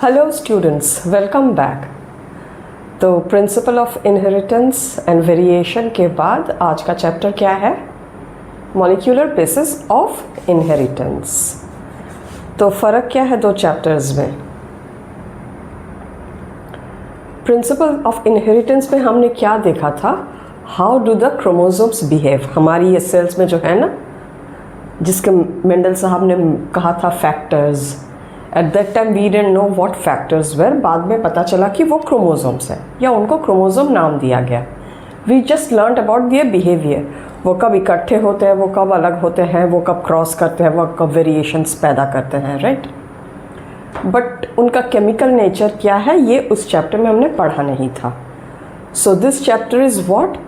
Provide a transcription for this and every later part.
Hello students, welcome back. तो principle of inheritance and variation के बाद आज का चैप्टर क्या है? Molecular basis of inheritance. तो फ़र्क क्या है दो चैप्टर्स में? प्रिंसिपल ऑफ इनहेरिटेंस में हमने क्या देखा था? How do the chromosomes behave. हमारी ये सेल्स में जो है ना, जिसके मेंडल साहब ने कहा था factors, at that time we didn't know what factors were. बाद में पता चला कि वो क्रोमोसोम्स हैं या उनको क्रोमोसोम नाम दिया गया। We just learn about their behaviour. वो कब इकट्ठे होते हैं, वो कब अलग होते हैं, वो कब क्रॉस करते हैं, वो कब वेरिएशंस पैदा करते हैं, राइट? बट उनका केमिकल नेचर क्या है, ये उस चैप्टर में हमने पढ़ा नहीं था। So this chapter is what?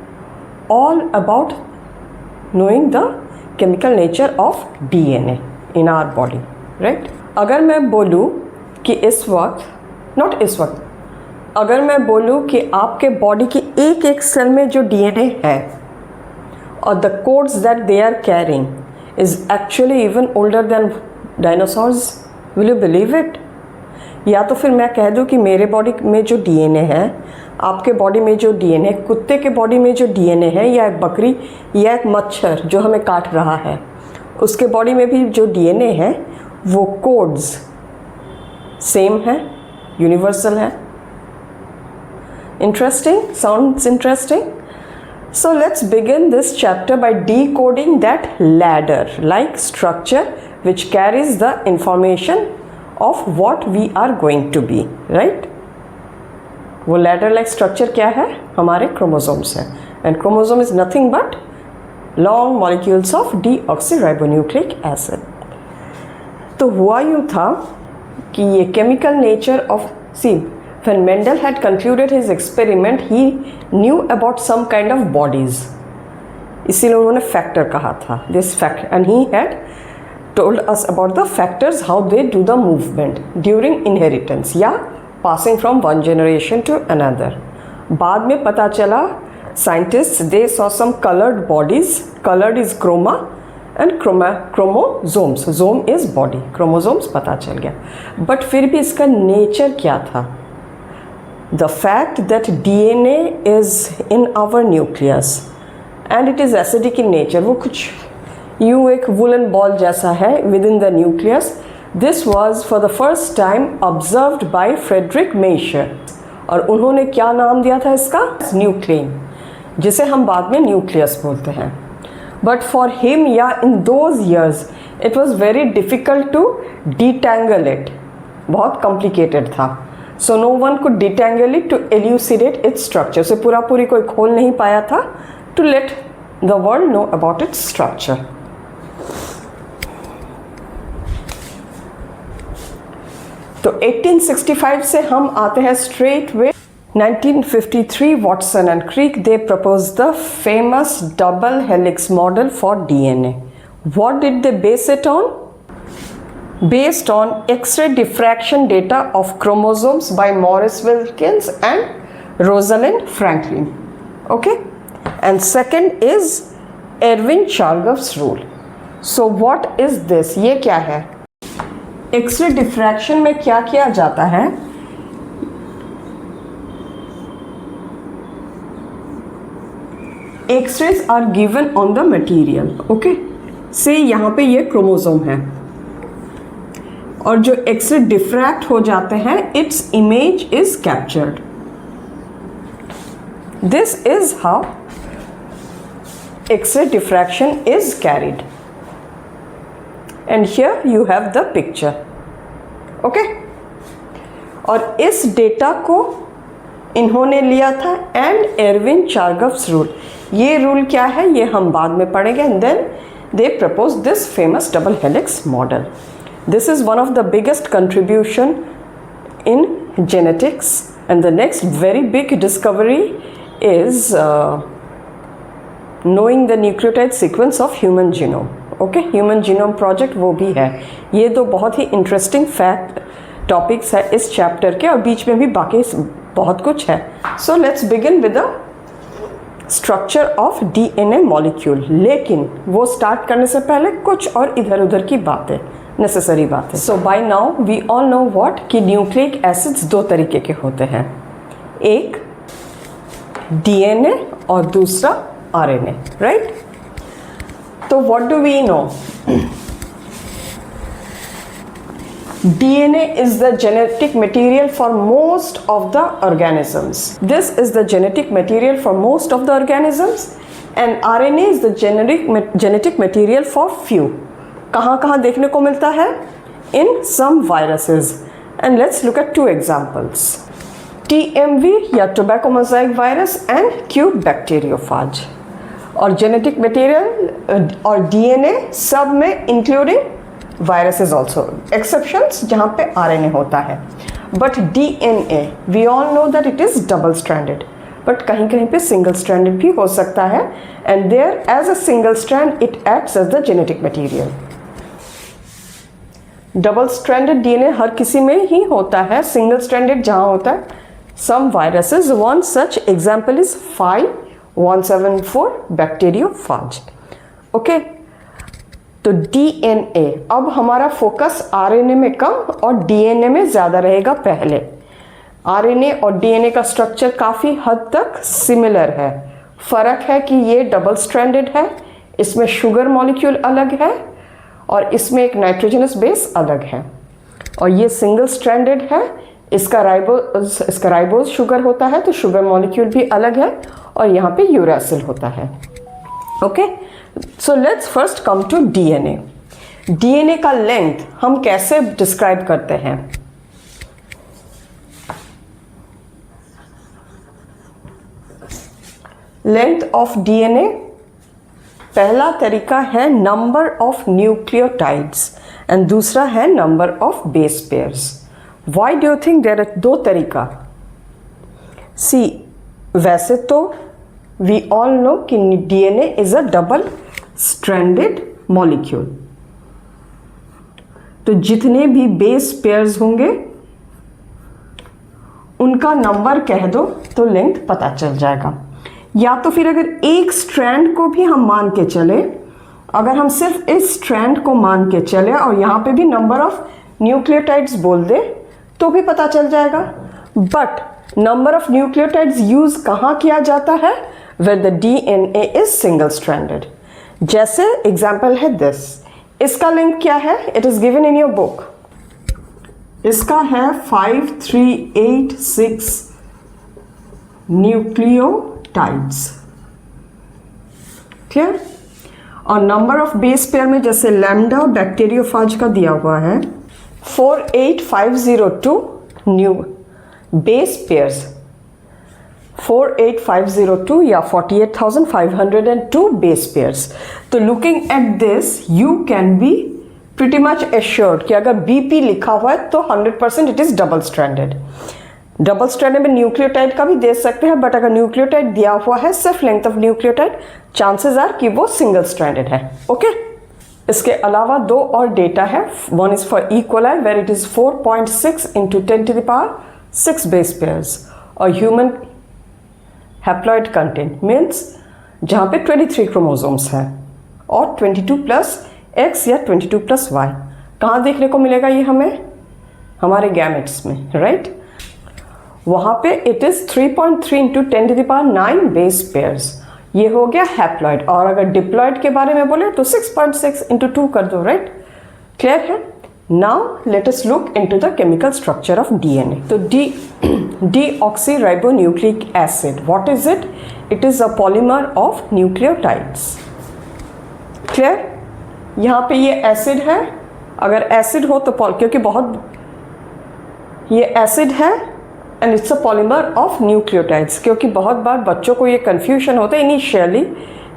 All about knowing the chemical nature of DNA in our body, right? अगर मैं बोलूँ कि इस वक्त अगर मैं बोलूँ कि आपके बॉडी की एक एक सेल में जो DNA है और the codes that they are carrying is actually even older than dinosaurs, will you believe it? या तो फिर मैं कह दूँ कि मेरे बॉडी में जो DNA है, आपके बॉडी में जो DNA, कुत्ते के बॉडी में जो DNA है, या एक बकरी या एक मच्छर जो हमें काट रहा है, उसके बॉडी में भी जो DNA है, वो कोड्स सेम है, यूनिवर्सल है। Interesting, sounds interesting. So let's begin this chapter by decoding that ladder-like structure which carries the information of what we are going to be, right? वो ladder-like structure क्या है? हमारे chromosomes हैं, and chromosome is nothing but long molecules of deoxyribonucleic acid. तो हुआ यूँ था कि ये chemical nature of when Mendel had concluded his experiment, he knew about some kind of bodies. इसीलिए उन्होंने factor कहा था, this fact, and he had told us about the factors, how they do the movement during inheritance या passing from one generation to another. बाद में पता चला scientists they saw some colored bodies. Colored is chroma and chromosomes. Zome is body. Chromosomes पता चल गया, but फिर भी इसका nature क्या था? The fact that DNA is in our nucleus and it is acidic in nature, वो कुछ यूँ एक woolen ball जैसा है within the nucleus. This was for the first time observed by Friedrich Miescher, और उन्होंने क्या नाम दिया था इसका? न्यूक्लियन, जिसे हम बाद में न्यूक्लियस बोलते हैं. But for him, yeah, in those years it was very difficult to detangle it. बहुत complicated था. So no one could detangle it to elucidate its structure. So पूरी कोई खोल नहीं पाया था to let the world know about its structure. तो 1865 से हम आते हैं straight with 1953. Watson and Crick, they proposed the famous double helix model for DNA. What did they base it on? Based on X-ray diffraction data of chromosomes by Maurice Wilkins and Rosalind Franklin. Okay? And second is Erwin Chargaff's rule. So what is this? ये क्या है? X-ray diffraction में क्या किया जाता है? X-rays are given on the material. Okay? से यहाँ पे ये क्रोमोसोम है, और जो एक्सरे डिफ्रैक्ट हो जाते हैं, its image is captured. This is how X-ray diffraction is carried, and here you have the picture. Okay, और इस डेटा को इन्होंने लिया था एंड एरविन चार्गफ्स रूल. ये रूल क्या है ये हम बाद में पढ़ेंगे. And then they propose this famous double helix model. This is one of the biggest contribution in genetics, and the next very big discovery is knowing the nucleotide sequence of human genome. Okay, human genome project वो भी है. ये दो बहुत ही interesting fact topics है इस chapter के, और बीच में भी बाकी बहुत कुछ है. So let's begin with the structure of DNA molecule. लेकिन वो start करने से पहले कुछ और इधर उधर की बातें. नेसेसरी बात है। So by now we all know what कि न्यूक्लिक एसिड्स दो तरीके के होते हैं, एक डीएनए और दूसरा आरएनए, राइट? तो what do we know? DNA is the genetic material for most of the organisms. This is the genetic material for most of the organisms, and RNA is the genetic material for few. कहाँ देखने को मिलता है? In some viruses. And let's look at two examples. TMV या tobacco mosaic virus and Q bacteriophage. और genetic material और DNA सब में including viruses also, exceptions जहाँ पे RNA होता है. But DNA, we all know that it is double stranded. But कहीं पे single stranded भी हो सकता है, and there as a single strand it acts as the genetic material. Double stranded DNA हर किसी में ही होता है, single stranded जहाँ होता है some viruses. One such example is 5174 bacteriophage. Okay. तो डीएनए, अब हमारा फोकस आरएनए में कम और डीएनए में ज़्यादा रहेगा पहले. आरएनए और डीएनए का स्ट्रक्चर काफ़ी हद तक सिमिलर है. फ़र्क है कि ये डबल स्ट्रैंडेड है, इसमें शुगर मॉलिक्यूल अलग है और इसमें एक नाइट्रोजनस बेस अलग है. और ये सिंगल स्ट्रैंडेड है, इसका राइबोज शुगर होता है तो शुगर मॉलिक्यूल भी अलग है और यहाँ पे यूरासिल होता है. Okay, so let's first come to DNA. DNA का लेंथ हम कैसे डिस्क्राइब करते हैं? लेंथ ऑफ डीएनए, पहला तरीका है नंबर ऑफ न्यूक्लियोटाइड्स एंड दूसरा है number of base pairs. Why do you think there are दो तरीका? सी, वैसे तो वी ऑल नो कि DNA is a double stranded molecule. तो जितने भी बेस पेयर्स होंगे उनका नंबर कह दो तो लेंथ पता चल जाएगा. या तो फिर अगर एक स्ट्रैंड को भी हम मान के चले, अगर हम सिर्फ इस स्ट्रैंड को मान के चले और यहाँ पे भी नंबर ऑफ न्यूक्लियोटाइड्स बोल दे तो भी पता चल जाएगा. But number of nucleotides use कहाँ किया जाता है? where the DNA is single stranded. जैसे एग्जाम्पल है दिस. इसका लिंक क्या है? It is given in your book. इसका है 5386 न्यूक्लियोटाइड्स. क्लियर? और नंबर ऑफ बेस पेयर में जैसे लैम्डा बैक्टीरियोफाज का दिया हुआ है 48502 न्यू बेस पेयर्स. 48502 या 48,502 बेस पेयर्स. तो looking at this you can be pretty much assured कि अगर BP लिखा हुआ है तो 100% it is double stranded. Double stranded में न्यूक्लियोटाइड का भी दे सकते हैं, बट अगर न्यूक्लियोटाइड दिया हुआ है सिर्फ length of nucleotide, chances are कि वो सिंगल स्ट्रैंडेड है. ओके, इसके अलावा दो और डेटा है. One is for E coli where it is 4.6 into 10⁶ base pairs और ह्यूमन हैप्लॉइड कंटेंट मीन्स जहाँ पे 23 क्रोमोसोम्स हैं और 22+X या 22+Y. कहाँ देखने को मिलेगा ये हमें? हमारे गैमेट्स में, राइट? वहाँ पे it is 3.3 into 10⁹ base pairs. ये हो गया हैप्लॉइड. और अगर डिप्लॉइड के बारे में बोले तो 6.6 इंटू 2 कर दो, राइट? क्लियर है? Now let us look into the chemical structure of DNA. तो deoxyribonucleic acid, what is it? It is a polymer of nucleotides. Clear? यहाँ पे ये एसिड है. अगर एसिड हो तो क्योंकि बहुत ये एसिड है and it's a polymer of nucleotides. क्योंकि बहुत बार बच्चों को ये कन्फ्यूजन होता है इनिशियली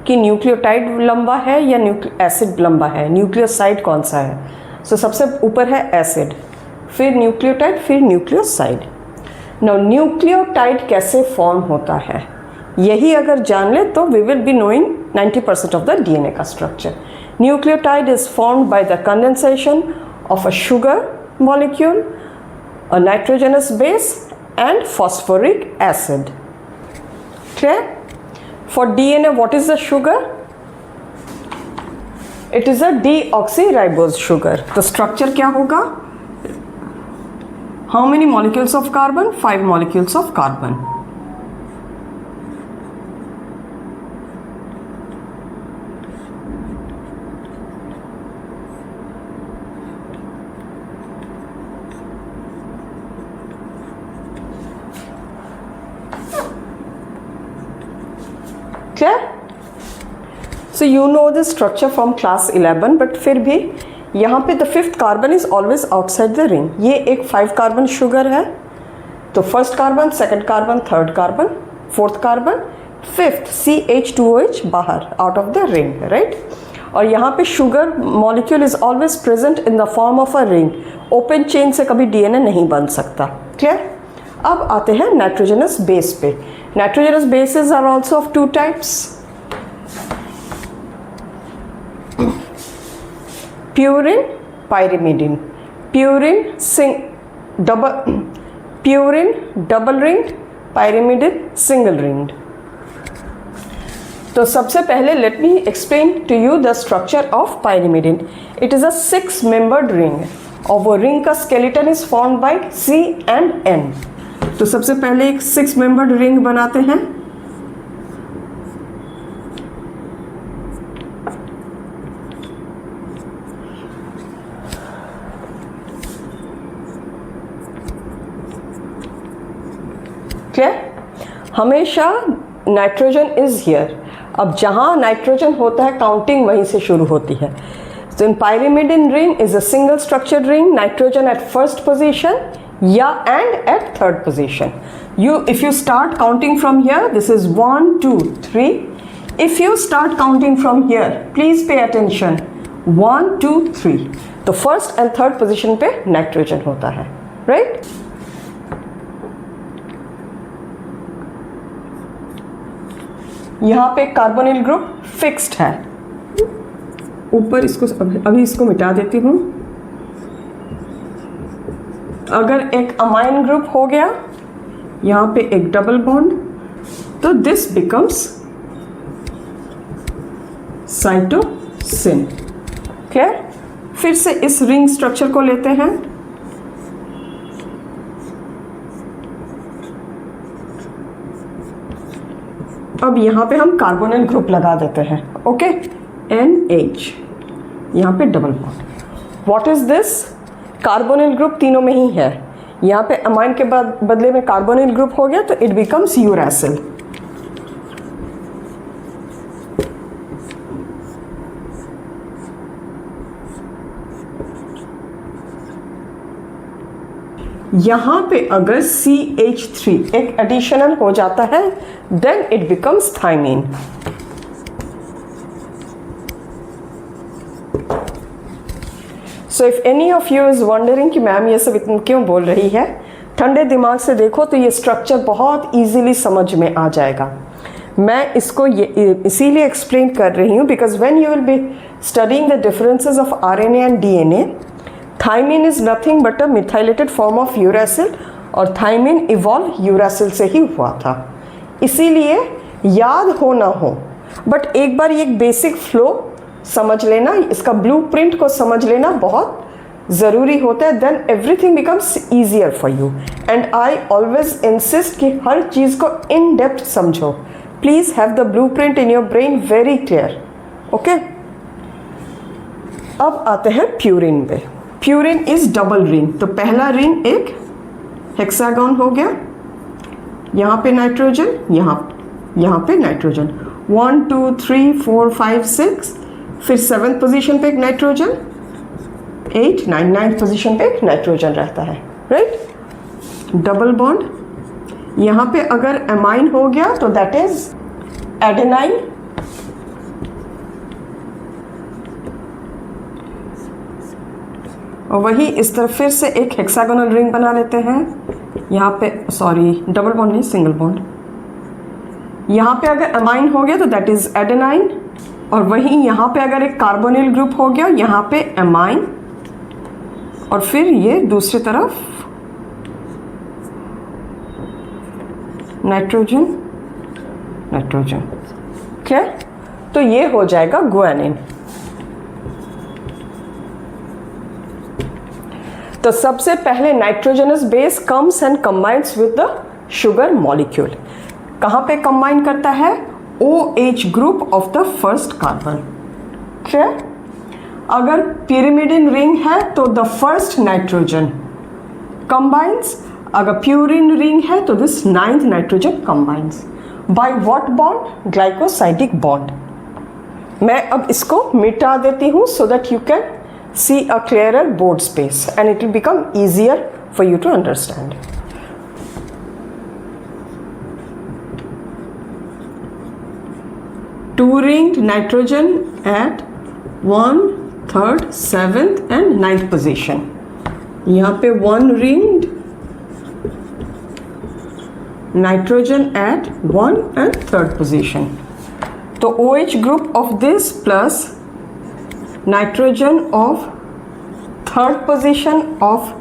कि न्यूक्लियोटाइड लंबा है या एसिड लंबा है, न्यूक्लियोसाइड कौन सा है. सो सबसे ऊपर है एसिड, फिर न्यूक्लियोटाइड, फिर न्यूक्लियोसाइड. नाउ न्यूक्लियोटाइड कैसे फॉर्म होता है यही अगर जान ले तो we will be knowing 90% of the DNA का structure. Nucleotide is formed by the condensation of a sugar molecule, a nitrogenous base and phosphoric acid. Clear? For DNA, what is the sugar? It is a deoxyribose sugar. तो structure क्या होगा? How many molecules of carbon? 5 molecules of carbon. Clear? So you know the structure from class 11, but फिर भी यहाँ पे the 5th carbon is always outside the ring। ये एक 5 carbon sugar है, तो first carbon, second carbon, third carbon, fourth carbon, fifth CH2OH बाहर, out of the ring, right. और यहाँ पे sugar molecule is always present in the form of a ring. Open chain से कभी DNA नहीं बन सकता। क्लियर? अब आते हैं नाइट्रोजनस बेस पे। Nitrogenous bases are also of 2 types, purine, pyrimidine. Purine double ringed, pyrimidine single ringed. तो सबसे पहले let me explain to you the structure of pyrimidine. It is a 6 membered ring और वो ring का skeleton is formed by C and N। तो सबसे पहले एक 6 मेंबर्ड रिंग बनाते हैं। क्लियर? हमेशा नाइट्रोजन इज हियर। अब जहां नाइट्रोजन होता है काउंटिंग वहीं से शुरू होती है। So in pyrimidine ring is a single structured ring, nitrogen at first position, and at third position. If you start counting from here, this is 1, 2, 3. If you start counting from here, please pay attention. 1, 2, 3. तो first and third position पे nitrogen होता है, right? यहाँ पे carbonyl group fixed है। ऊपर इसको अभी इसको मिटा देती हूँ। अगर एक अमाइन ग्रुप हो गया, यहाँ पे एक डबल बॉन्ड, तो दिस बिकम्स साइटोसिन। क्लियर? फिर से इस रिंग स्ट्रक्चर को लेते हैं। अब यहाँ पे हम कार्बोनिल ग्रुप लगा देते हैं। ओके, NH, यहाँ पे double bond. What is this? Carbonyl group तीनों में ही है। यहाँ पे अमाइन के बाद बदले में कार्बोनिल ग्रुप हो गया, तो इट बिकम्स यूरासिल। यहाँ पे अगर CH3 एक एडिशनल हो जाता है, then it becomes thymine. So if any of you is wondering कि मैम ये सब इतना क्यों बोल रही है, ठंडे दिमाग से देखो तो ये स्ट्रक्चर बहुत इजीली समझ में आ जाएगा। मैं इसको इसीलिए एक्सप्लेन कर रही हूँ because when you will be studying the differences of RNA and DNA, thymine is nothing but a methylated form of uracil, और थाइमीन इवॉल्व यूरासिल से ही हुआ था। इसीलिए याद हो ना हो, बट एक बार ये बेसिक फ्लो समझ लेना, इसका ब्लूप्रिंट को समझ लेना बहुत ज़रूरी होता है। Then everything becomes easier for you. And I always insist कि हर चीज़ को इन डेप्थ समझो। Please have the blueprint in your brain very clear. Okay, अब आते हैं प्यूरिन पे। Purine is double ring. तो पहला रिंग एक हेक्सागन हो गया, यहाँ पे नाइट्रोजन, यहाँ पे नाइट्रोजन, 1 2 3 4 5 6, फिर 7th पोजीशन पे एक नाइट्रोजन, 8 9 9th पोजीशन पे एक नाइट्रोजन रहता है, राइट। Double bond. यहाँ पे अगर एमाइन हो गया तो दैट इज एडेनाइन, और वही इस तरफ फिर से एक हेक्सागोनल रिंग बना लेते हैं। यहाँ पे सॉरी डबल बॉन्ड नहीं, सिंगल बॉन्ड। यहाँ पे अगर अमाइन हो गया तो दैट इज एडेनाइन, और वहीं यहाँ पे अगर एक कार्बोनिल ग्रुप हो गया, यहाँ पे अमाइन, और फिर ये दूसरी तरफ नाइट्रोजन नाइट्रोजन। क्लियर? तो ये हो जाएगा ग्वानिन। तो सबसे पहले nitrogenous base comes and combines with the sugar molecule. कहाँ पे कंबाइन करता है? OH group of the first carbon. Clear? अगर pyrimidine रिंग है तो द फर्स्ट नाइट्रोजन कंबाइंस. अगर प्यूरिन रिंग है तो this 9th nitrogen combines. By what bond? Glycosidic bond. मैं अब इसको मिटा देती हूँ so that you can see a clearer board space and it will become easier for you to understand. Two-ringed nitrogen at 1, 3rd, 7th and 9th position. यहाँ पे one-ringed nitrogen at 1 and 3rd position. तो OH group of this plus nitrogen of 3rd position of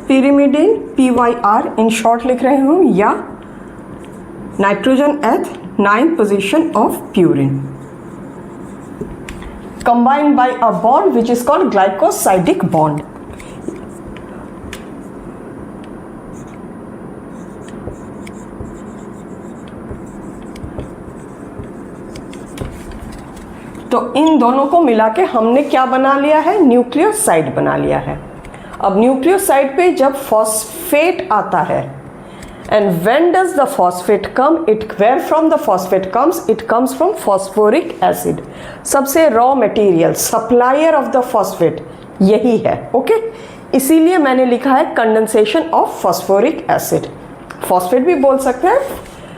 pyrimidine PYR in short लिख रहे हूँ, या nitrogen eight 9th position of purine combined by a bond which is called glycosidic bond. तो इन दोनों को मिला के हमने क्या बना लिया है? न्यूक्लियोसाइड बना लिया है. अब न्यूक्लियोसाइड पे जब फॉस्फेट आता है, and when does the phosphate come? Where from the phosphate comes? It comes from phosphoric acid. सबसे raw material, supplier of the phosphate यही है. ओके, इसीलिए मैंने लिखा है condensation of phosphoric acid. Phosphate भी बोल सकते हैं,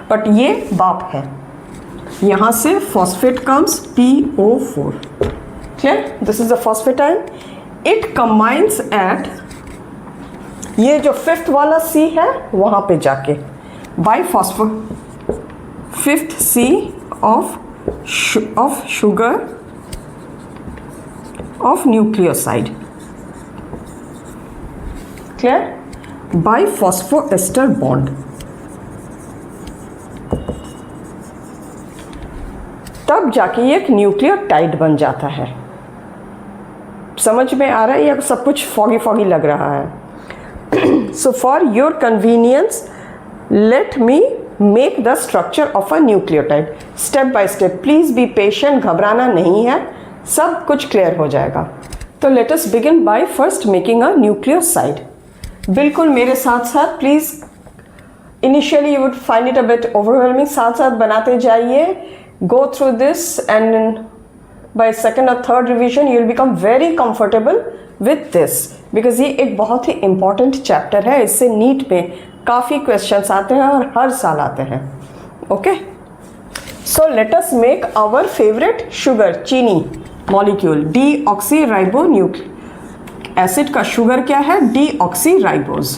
बट ये बाप है. यहाँ से phosphate comes PO4. Clear? This is the phosphate ion. It combines at, ये जो 5th वाला C है वहाँ पे जाके by phospho 5th C of sugar of nucleoside. Clear? By phosphoester bond. तब जाके ये एक न्यूक्लियोटाइड बन जाता है. समझ में आ रहा है या सब कुछ फॉगी फॉगी लग रहा है? So for your convenience, let me make the structure of a nucleotide step by step. Please be patient, घबराना नहीं है, सब कुछ क्लियर हो जाएगा. तो let us begin by first making a nucleoside. बिल्कुल मेरे साथ साथ please. Initially you would find it a bit overwhelming. साथ साथ बनाते जाइए. Go through this and by second or third revision you will become very comfortable with this, because ये एक बहुत ही important chapter है. इससे नीट में काफ़ी questions आते हैं और हर साल आते हैं. Okay? So let us make our favorite sugar, चीनी molecule, deoxyribonucleic acid का sugar क्या है? deoxyribose.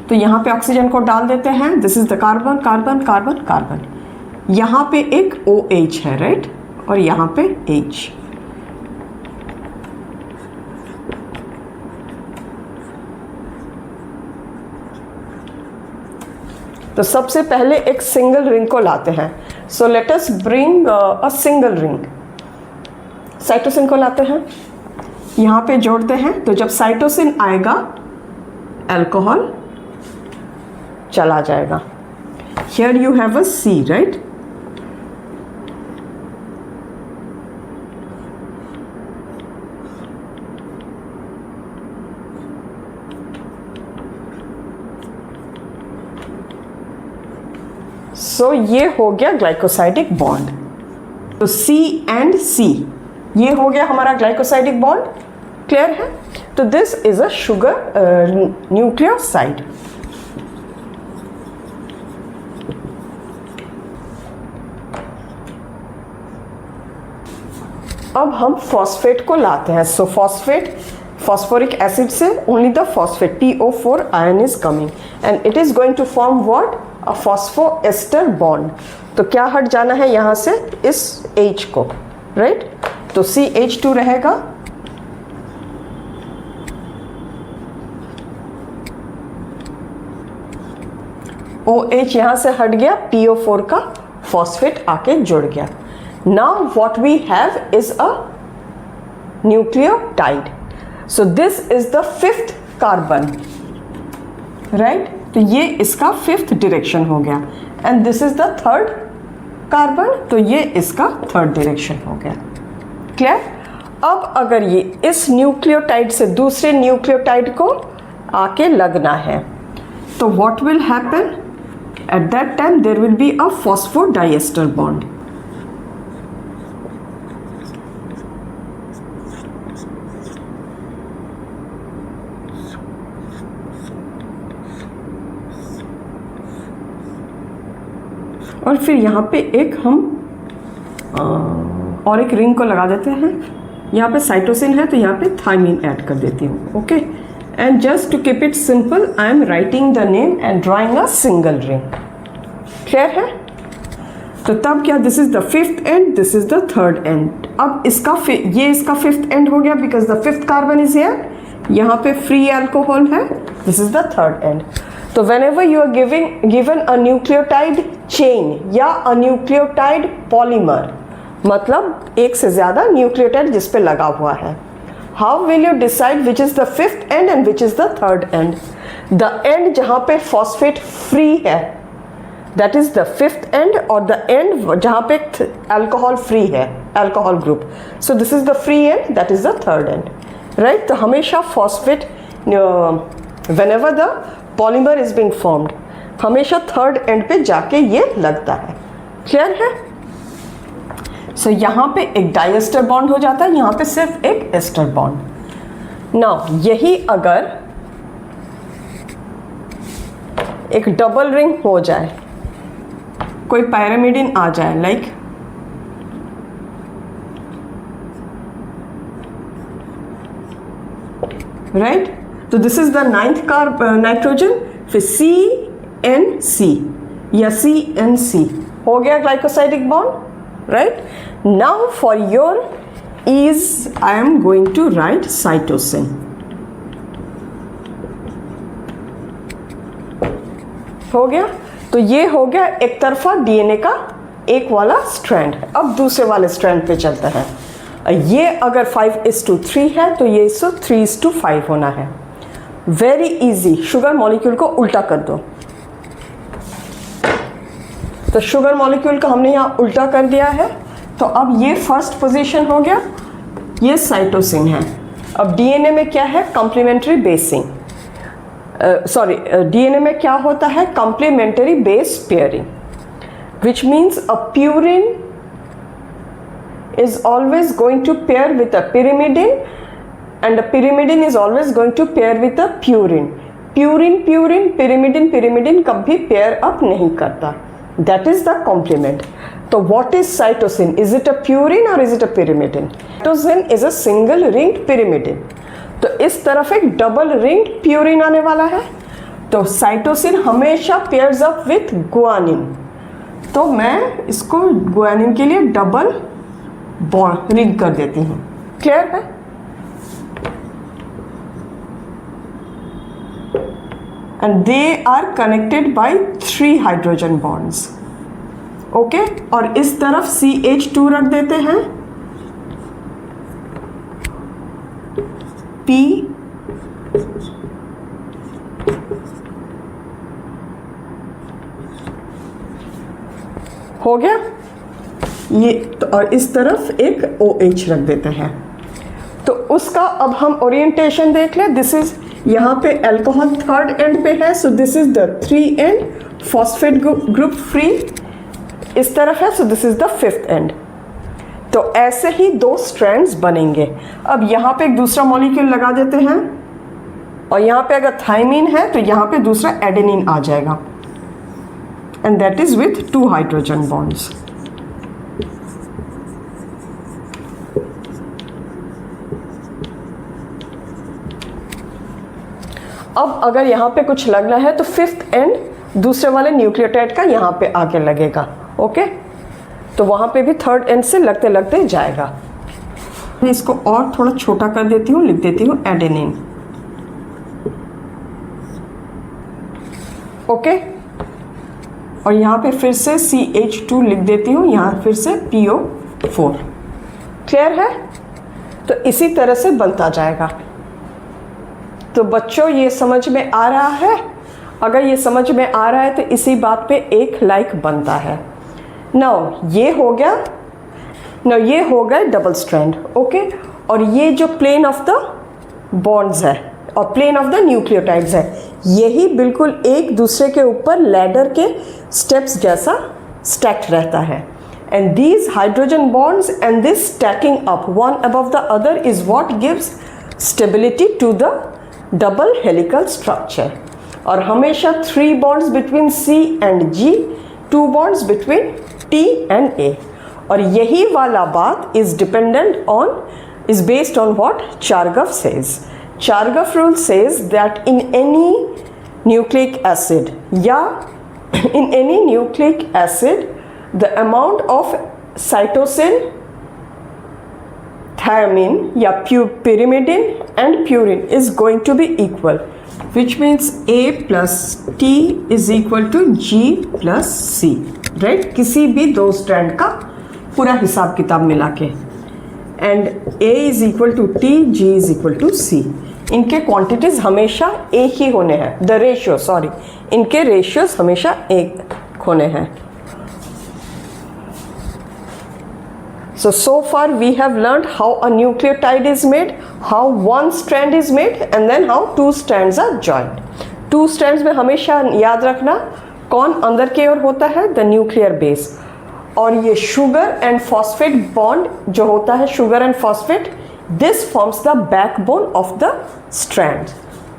तो यहाँ पे ऑक्सीजन को डाल देते हैं. This is the carbon, carbon, carbon, carbon. यहाँ पे एक OH है, राइट? और यहाँ पे H. तो सबसे पहले एक सिंगल रिंग को लाते हैं. So let us bring a single ring. Cytosine को लाते हैं, यहाँ पे जोड़ते हैं. तो जब साइटोसिन आएगा अल्कोहल चला जाएगा. Here you have a C, right? So ये हो गया ग्लाइकोसाइडिक बॉन्ड. तो C एंड C ये हो गया हमारा ग्लाइकोसाइडिक बॉन्ड. क्लियर है? तो this is a sugar nucleoside. अब हम फॉस्फेट को लाते हैं. सो फॉस्फेट, phosphoric acid से only the phosphate PO4 ion is coming and it is going to form what? A phosphoester bond. तो क्या हट जाना है यहाँ से? इस H को, right? तो CH2 रहेगा. OH यहाँ से हट गया, PO4 का phosphate आके जुड़ गया. Now what we have is a nucleotide. So this is the 5th carbon, right? तो ये इसका 5th डायरेक्शन हो गया and this is the 3rd carbon, तो ये इसका 3rd डायरेक्शन हो गया। क्लियर? अब अगर ये इस न्यूक्लियोटाइड से दूसरे न्यूक्लियोटाइड को आके लगना है तो what will happen? At that time there will be a phosphodiester bond. और फिर यहाँ पे एक हम और एक रिंग को लगा देते हैं। यहाँ पे साइटोसिन है तो यहाँ पे थायमिन ऐड कर देती हूँ। Okay, and just to keep it simple I am writing the name and drawing a single ring. Clear है? तो तब क्या, this is the 5th end, this is the 3rd end. अब इसका ये इसका 5th एंड हो गया because the 5th carbon is here. यहाँ पे फ्री अल्कोहल है, this is the 3rd end. तो whenever you are given a nucleotide chain या a nucleotide polymer, मतलब एक से ज़्यादा न्यूक्लियोटाइड जिस पे लगा हुआ है, how will you decide which is the 5th end and which is the 3rd end? The end जहाँ पे phosphate free है, that is the 5th end, और the end जहाँ पे alcohol free है, alcohol group. So this is the free end, that is the 3rd end, right? तो हमेशा phosphate whenever the polymer is being formed हमेशा 3rd and पे जाके ये लगता है। क्लियर है? सो यहाँ पे एक डाइएस्टर बॉन्ड हो जाता है, यहाँ पे सिर्फ एक एस्टर बॉन्ड। नाउ यही अगर एक डबल रिंग हो जाए, कोई पैरामिडिन आ जाए, लाइक राइट, तो this is the 9th nitrogen, फिर CNC या CNC हो गया glycosidic bond, right? Now for your ease I am going to write cytosine. हो गया? तो ये हो गया एक तरफा डीएनए का एक वाला स्ट्रैंड। अब दूसरे वाले स्ट्रैंड पे चलते हैं। ये अगर 5:3 है तो ये 3:5 होना है। वेरी इजी, शुगर मॉलिक्यूल को उल्टा कर दो। तो शुगर मॉलिक्यूल को हमने यहाँ उल्टा कर दिया है, तो अब ये फर्स्ट पोजीशन हो गया, ये साइटोसिन है। अब डीएनए में क्या है? कॉम्प्लीमेंट्री बेसिंग, सॉरी डीएनए में क्या होता है? Complementary base pairing, which means a purine is always going to pair with a pyrimidine and a pyrimidine is always going to pair with a purine. Purine pyrimidine कभी pair up नहीं करता. That is the complement. तो what is cytosine? Is it a purine or is it a pyrimidine? Cytosine is a single ringed pyrimidine. तो इस तरफ एक double ring purine आने वाला है। तो साइटोसिन हमेशा पेयर्स अप विथ गुआनिन, तो मैं इसको गुआनिन के लिए डबल बॉन्ड रिंग कर देती हूँ। क्लियर है? And they are connected by 3 hydrogen bonds. Okay, और इस तरफ CH2 रख देते हैं, P हो गया ये, तो और इस तरफ एक OH रख देते हैं। तो उसका अब हम ओरिएंटेशन देख लें। दिस इज, यहाँ पे अल्कोहल थर्ड एंड पे है, so this is the 3 and phosphate group free इस तरफ है, so this is the 5th and. तो ऐसे ही 2 स्ट्रैंड्स बनेंगे। अब यहाँ पे एक दूसरा मॉलिक्यूल लगा देते हैं, और यहाँ पे अगर थाइमिन है तो यहाँ पे दूसरा एडेनिन आ जाएगा, and that is with 2 hydrogen bonds. अब अगर यहाँ पे कुछ लगना है तो 5th एंड दूसरे वाले न्यूक्लियोटाइड का यहाँ पे आके लगेगा। ओके, तो वहाँ पे भी 3rd एंड से लगते लगते जाएगा। मैं इसको और थोड़ा छोटा कर देती हूँ, लिख देती हूँ एडेनिन। ओके, और यहाँ पे फिर से CH2 लिख देती हूँ, यहाँ फिर से PO4। क्लियर है? तो इसी तरह से बनता जाएगा। तो बच्चों ये समझ में आ रहा है? अगर ये समझ में आ रहा है तो इसी बात पे एक लाइक बनता है। नाउ ये हो गया, ये हो गया डबल स्ट्रैंड, ओके। और ये जो प्लेन ऑफ द बॉन्ड्स है और प्लेन ऑफ द न्यूक्लियोटाइड्स है, यही बिल्कुल एक दूसरे के ऊपर लैडर के स्टेप्स जैसा स्टैक्ड रहता है। And these hydrogen bonds and this stacking up one above the other is what gives stability to the double helical structure. और हमेशा 3 bonds between C and G, 2 bonds between T and A। और यही वाला बात is dependent on, is based on what Chargaff says. Chargaff rule says that in any nucleic acid, in any nucleic acid, the amount of cytosine, thiamine, pyrimidine and purine is going to be equal, which means A plus T is equal to G plus C, right? किसी भी 2 strand का पूरा हिसाब किताब मिला के। And A is equal to T, G is equal to C। इनके quantities हमेशा एक ही होने हैं, द रेशियो, सॉरी, इनके रेशियोज हमेशा एक होने हैं। So far we have learned how a nucleotide is made, how one strand is made, and then how 2 strands are joined. 2 strands में हमेशा याद रखना कौन अंदर की ओर होता है, द न्यूक्लियर बेस। और ये शुगर एंड फॉस्फेट बॉन्ड जो होता है, sugar and phosphate, this forms the backbone of the strand,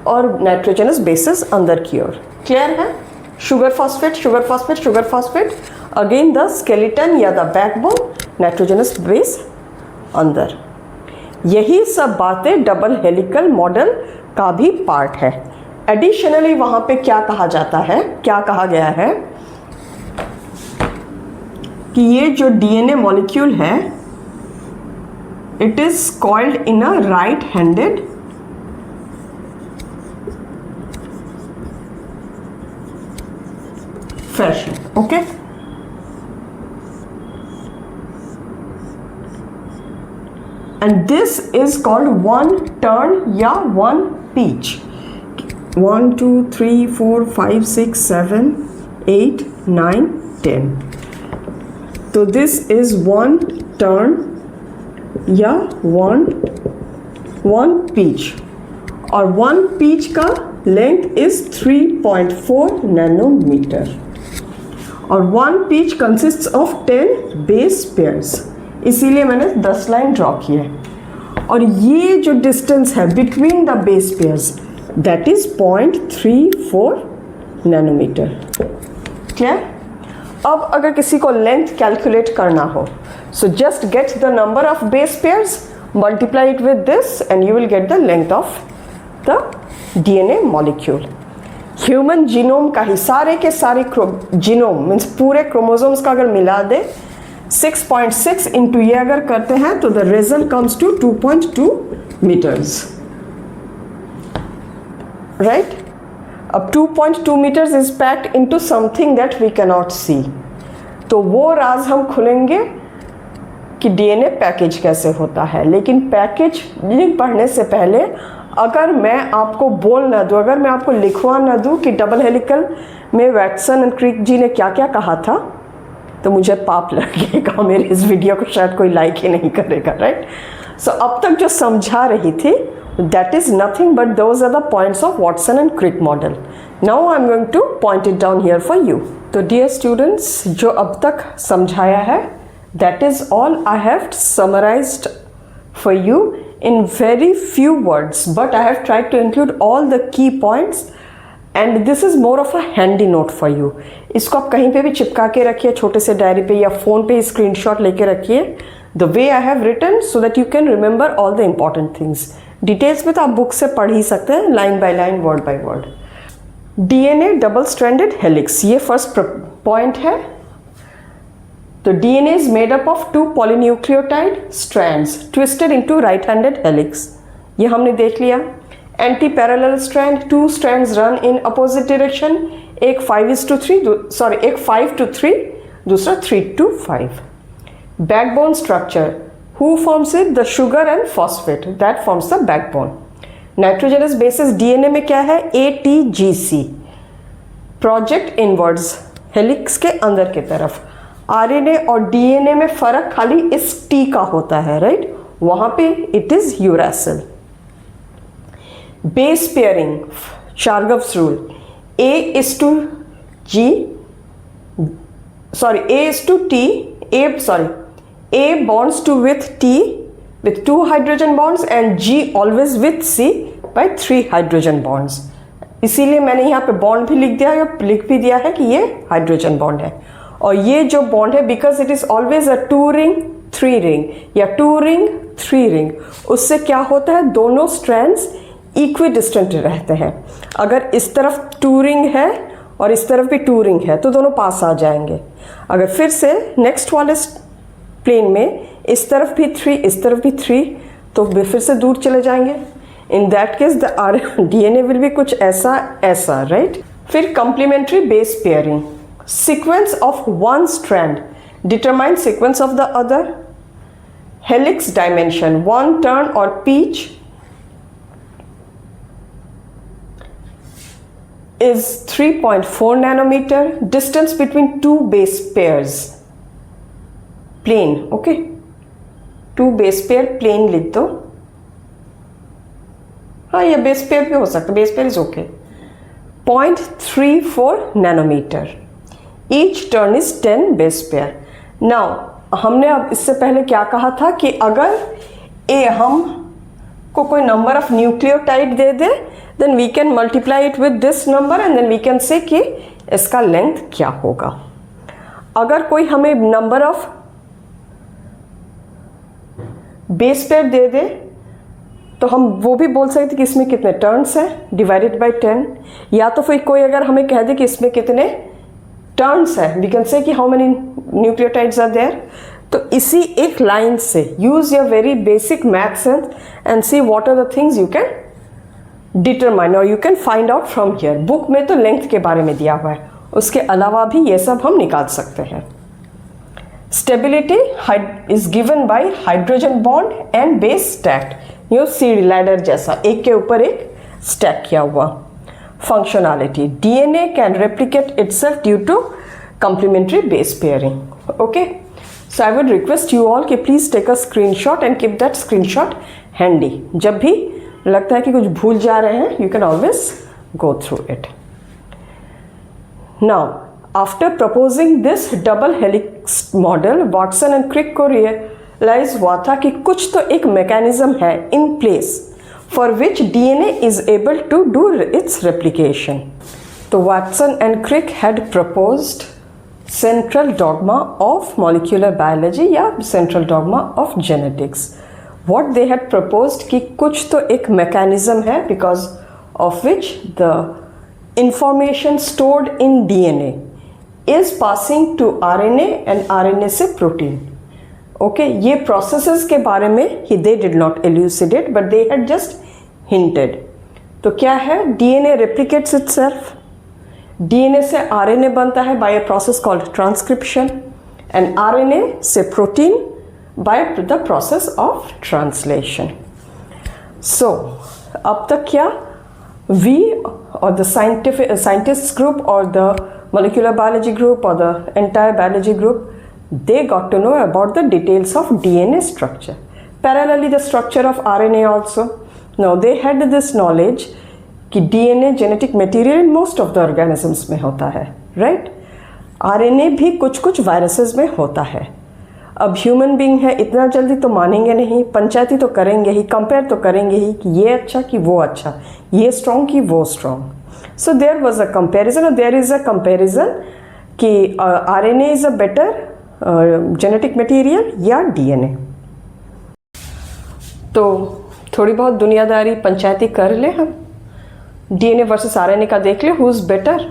और नाइट्रोजनस बेसिस अंदर की ओर। क्लियर है? Sugar phosphate, sugar phosphate, sugar phosphate, again the skeleton या द बैकबोन, नाइट्रोजनस बेस अंदर। यही सब बातें डबल हेलिकल मॉडल का भी पार्ट है। एडिशनली वहाँ पे क्या कहा जाता है, क्या कहा गया है कि ये जो डीएनए मॉलिक्यूल है, it is called in a right handed fashion, okay. And this is called one turn या वन पीच। 1 2 3 4 5 6 7 8 9 10। तो दिस इज वन टर्न या वन पीच, और वन पीच का लेंथ इज 3.4 नैनोमीटर, और one pitch consists of 10 base pairs, इसीलिए मैंने 10 line draw की है। और ये जो डिस्टेंस है between the base pairs, that is 0.34 nanometre. Clear? अब अगर किसी को लेंथ कैलकुलेट करना हो, so just get the number of base pairs, multiply it with this, and you will get the length of the DNA molecule. Human genome का ही सारे के सारे जीनोम मीन्स पूरे क्रोमोसोम्स का अगर मिला दे 6.6 इंटू ये अगर करते हैं तो the result comes to 2.2 metres, राइट? अब 2.2 metres is packed into something that we can not see. तो वो राज हम खुलेंगे कि डीएनए पैकेज कैसे होता है। लेकिन पैकेजिंग पढ़ने से पहले अगर मैं आपको बोल ना दूँ, अगर मैं आपको लिखवा ना दूँ कि डबल हेलिकल में वैटसन एंड क्रिक जी ने क्या क्या कहा था, तो मुझे पाप लगेगा, मेरे इस वीडियो को शायद कोई लाइक ही नहीं करेगा, राइट? सो अब तक जो समझा रही थी, that is nothing but those are the points of Watson and Crick model. Now I am going to point it down here for you. तो dear students, जो अब तक समझाया है, that is all I have summarized for you in very few words, but I have tried to include all the key points and this is more of a handy note for you. इसको आप कहीं पे भी चिपका के रखिए, छोटे से डायरी पे या फ़ोन पे स्क्रीनशॉट लेके रखिए, the way I have written, so that you can remember all the important things. Details में तो आप बुक से पढ़ ही सकते हैं, line by line, word by word. DNA double stranded helix, ये फर्स्ट पॉइंट है। तो DNA is made up of 2 polynucleotide strands twisted into right handed helix, ये हमने देख लिया। Anti parallel strand, 2 strands run in opposite direction, एक 5:3, एक 5:3, दूसरा 3:5। Backbone structure, who forms it? The sugar and phosphate, that forms the backbone. Nitrogenous bases DNA में क्या है, ATGC, प्रोजेक्ट इनवर्ड्स, हेलिक्स के अंदर की तरफ। आरएनए और डीएनए में फर्क खाली इस टी का होता है, राइट, वहां पे it is uracil. Base pairing, Chargaff's rule, A is to A bonds to with T with 2 hydrogen bonds and G always with C by 3 hydrogen bonds। इसीलिए मैंने यहाँ पे बॉन्ड भी लिख दिया, या लिख भी दिया है कि ये हाइड्रोजन बॉन्ड है। और ये जो बॉन्ड है, because it is always a 2 ring 3 ring या 2 रिंग 3 रिंग, उससे क्या होता है, दोनों स्ट्रैंड्स इक्वी डिस्टेंट रहते हैं। अगर इस तरफ 2 रिंग है और इस तरफ भी 2 रिंग है तो दोनों पास आ जाएंगे। अगर फिर से नेक्स्ट वाले प्लेन में इस तरफ भी 3 इस तरफ भी 3 तो फिर से दूर चले जाएंगे। In that case the DNA will भी कुछ ऐसा ऐसा, राइट। फिर complementary base pairing, sequence of one strand determine sequence of the other. Helix dimension, 1 turn और peach is 3.4 nanometer. Distance between 2 base pairs, plane, okay, 2 base pair plane लिख दो। हाँ, ये बेस पेयर भी हो सकता है, base pair is okay. 0.34 nanometre. Each turn is 10 base pair. Now हमने अब इससे पहले क्या कहा था कि अगर हम को कोई number of nucleotide they they, then we can multiply it with this number and then we can say कि इसका लेंथ क्या होगा। अगर कोई हमें नंबर ऑफ बेस पेयर दे दे तो हम वो भी बोल सकते कि इसमें कितने टर्न्स हैं डिवाइडेड बाय 10, या तो फिर कोई अगर हमें कह दे कि इसमें कितने टर्न्स हैं, वी कैन से कि how many nucleotides are there. तो इसी एक लाइन से use your very basic math sense and see what are the things you can determine और you can find out from here. Book में तो length के बारे में दिया हुआ है, उसके अलावा भी ये सब हम निकाल सकते हैं। Stability is given by hydrogen bond and base stacked, यो सीढ़ी लैडर जैसा एक के ऊपर एक स्टैक किया हुआ। Functionality, DNA can replicate itself due to complementary base pairing. Okay, so I would request you all कि please take a screenshot and keep that screenshot handy. जब भी लगता है कि कुछ भूल जा रहे हैं, you can always go through it. Now after proposing this double helix model, Watson and Crick को रियलाइज हुआ था कि कुछ तो एक मैकेनिज्म है in place for which DNA is able to do its replication. तो Watson and Crick had proposed central dogma of molecular biology या central dogma of genetics. What they had proposed कि कुछ तो एक mechanism है because of which the information stored in DNA is passing to RNA and RNA से protein। Okay, ये processes के बारे में ही they did not elucidate but they had just hinted। तो क्या है, DNA replicates itself, DNA से RNA बनता है by a process called transcription and RNA से protein by the process of translation। So अब तक क्या we or the scientists group or the molecular biology group or the entire biology group, they got to know about the details of DNA structure, parallelly the structure of RNA also। Now they had this knowledge कि DNA genetic material in most of the organisms में होता है, right? RNA भी कुछ कुछ viruses में होता है। अब ह्यूमन बीइंग है, इतना जल्दी तो मानेंगे नहीं, पंचायती तो करेंगे ही, कंपेयर तो करेंगे ही कि ये अच्छा कि वो अच्छा, ये स्ट्रॉन्ग कि वो strong. So there was a comparison और देयर इज अ कंपैरिजन कि RNA is a better genetic material या डीएनए। तो थोड़ी बहुत दुनियादारी पंचायती कर ले हम, डीएनए वर्सेस आरएनए का देख ले, who is better.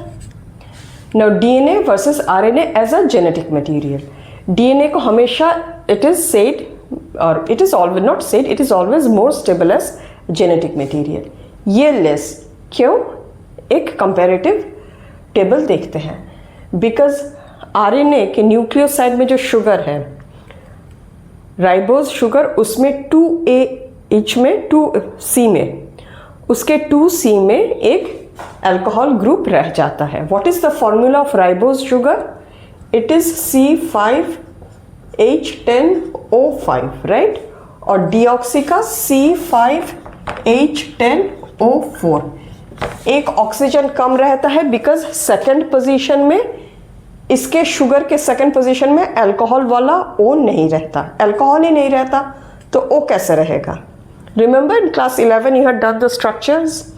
Now DNA versus RNA as a genetic material. DNA को हमेशा इट इज सेड और it is always not said, it is always more stable as genetic material. ये less क्यों, एक comparative table देखते हैं। Because RNA के nucleoside में जो शुगर है, राइबोज शुगर, उसमें 2A ईच में 2C में उसके 2C में एक अल्कोहल ग्रुप रह जाता है. What is the formula of ribose sugar? It is C5H10O5, right? और डीऑक्सी का C5H10O4. एक ऑक्सीजन कम रहता है बिकॉज सेकंड पोजीशन में, इसके शुगर के सेकंड पोजीशन में अल्कोहल वाला O नहीं रहता, अल्कोहल ही नहीं रहता, तो O कैसे रहेगा? Remember in class 11 you had done the structures.